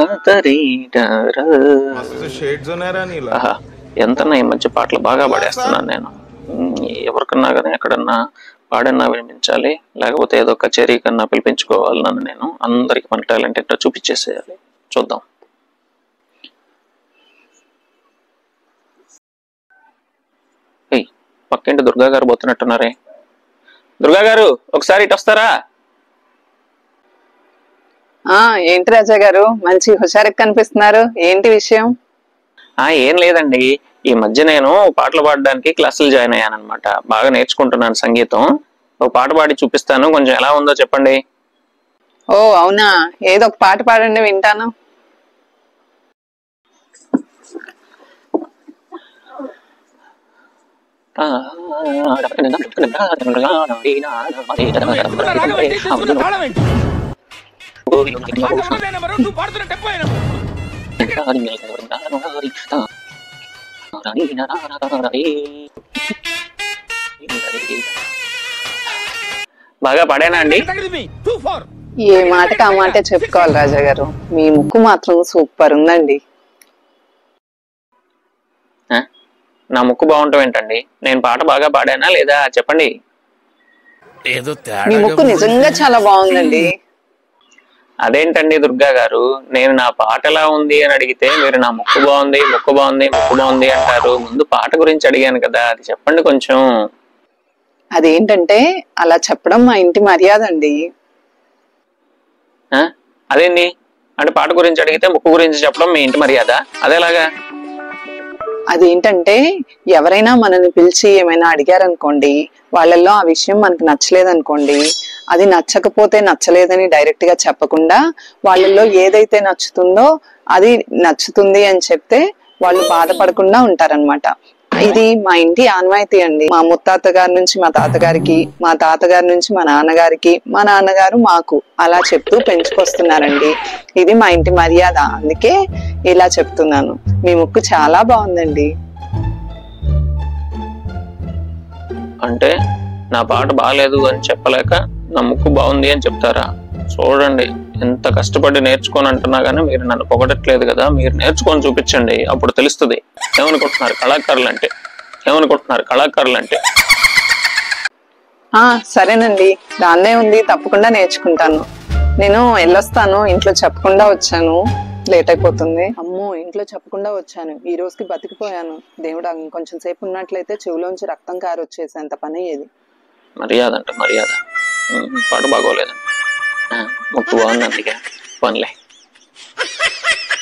ఎంత ఈ మధ్య పాటలు బాగా పాడేస్తున్నాను నేను. ఎవరికన్నా కానీ ఎక్కడన్నా పాడన్నా వినిపించాలి, లేకపోతే ఏదో కచేరీ కన్నా పిలిపించుకోవాలి నన్ను. నేను అందరికి మన టాలెంట్ ఏంటో చూపించేసేయాలి. చూద్దాం. పక్కింటి దుర్గా గారు పోతున్నట్టున్నారే. దుర్గా గారు ఒకసారి ఇటు వస్తారా? ఏంటి రాజా గారు, మంచి హుషారుగా కనిపిస్తున్నారు. ఏంటి విషయం? ఏం లేదండి, ఈ మధ్య నేను పాటలు పాడడానికి క్లాసులు జాయిన్ అయ్యాను అనమాట. బాగా నేర్చుకుంటున్నాను సంగీతం. ఒక పాట పాడి చూపిస్తాను, కొంచెం ఎలా ఉందో చెప్పండి. ఓ అవునా, ఏదో ఒక పాట పాడండి, వింటాను. బాగా పాడానా అండి? ఏ మాటకి ఆ మాటే చెప్పుకోవాలి రాజా గారు, మీ ముక్కు మాత్రం సూపర్ ఉందండి. నా ముక్కు బాగుంటాం ఏంటండి? నేను పాట బాగా పాడానా లేదా చెప్పండి. మీ ముక్కు నిజంగా చాలా బాగుందండి. అదేంటండి దుర్గా గారు, నేను నా పాట ఎలా ఉంది అని అడిగితే మీరు నా ముక్కు బాగుంది ముక్కు బాగుంది ముక్కు బాగుంది అంటారు. ముందు పాట గురించి అడిగాను కదా, అది చెప్పండి కొంచెం. అదేంటంటే అలా చెప్పడం మా ఇంటి మర్యాద అండి. అదేంటి అంటే పాట గురించి అడిగితే ముక్కు గురించి చెప్పడం మీ ఇంటి మర్యాద? అదేలాగా? అదేంటంటే ఎవరైనా మనల్ని పిలిచి ఏమైనా అడిగారనుకోండి, వాళ్ళల్లో ఆ విషయం మనకు నచ్చలేదనుకోండి, అది నచ్చకపోతే నచ్చలేదని డైరెక్ట్ గా చెప్పకుండా వాళ్ళల్లో ఏదైతే నచ్చుతుందో అది నచ్చుతుంది అని చెప్తే వాళ్ళు బాధపడకుండా ఉంటారనమాట. ఇది మా ఇంటి ఆనవాయితీ అండి. మా ముత్తాత గారి నుంచి మా తాతగారికి, మా తాతగారి నుంచి మా నాన్నగారికి, మా నాన్నగారు మాకు అలా చెప్తూ పెంచుకొస్తున్నారండి. ఇది మా ఇంటి మర్యాద, అందుకే ఇలా చెప్తున్నాను. మీ ముక్కు చాలా బాగుందండి. అంటే నా పాట బాగాలేదు అని చెప్పలేక నా ముక్కు బాగుంది అని చెప్తారా? చూడండి, ఎంత కష్టపడి నేర్చుకొని అంటున్నా గానీ మీరు నన్ను పొగడట్లేదు కదా. మీరు నేర్చుకొని చూపించండి, అప్పుడు తెలుస్తుంది ఏమనుకుంటున్నారు కళాకారులు అంటే. సరేనండి, దాన్నే ఉంది, తప్పకుండా నేర్చుకుంటాను. నేను వెళ్ళొస్తాను, ఇంట్లో చెప్పకుండా వచ్చాను, లేట్ అయిపోతుంది. అమ్మో, ఇంట్లో చెప్పకుండా వచ్చాను, ఈ రోజుకి బతికిపోయాను. దేవుడా, ఇంకొంచెం సేపు ఉన్నట్లయితే చెవులోంచి రక్తం కారు వచ్చేసేంత పని అయ్యేది. మర్యాద అంటే మర్యాద. పాట బాగోలేదు, ముక్కు బాగుంది అందుకే పనిలే.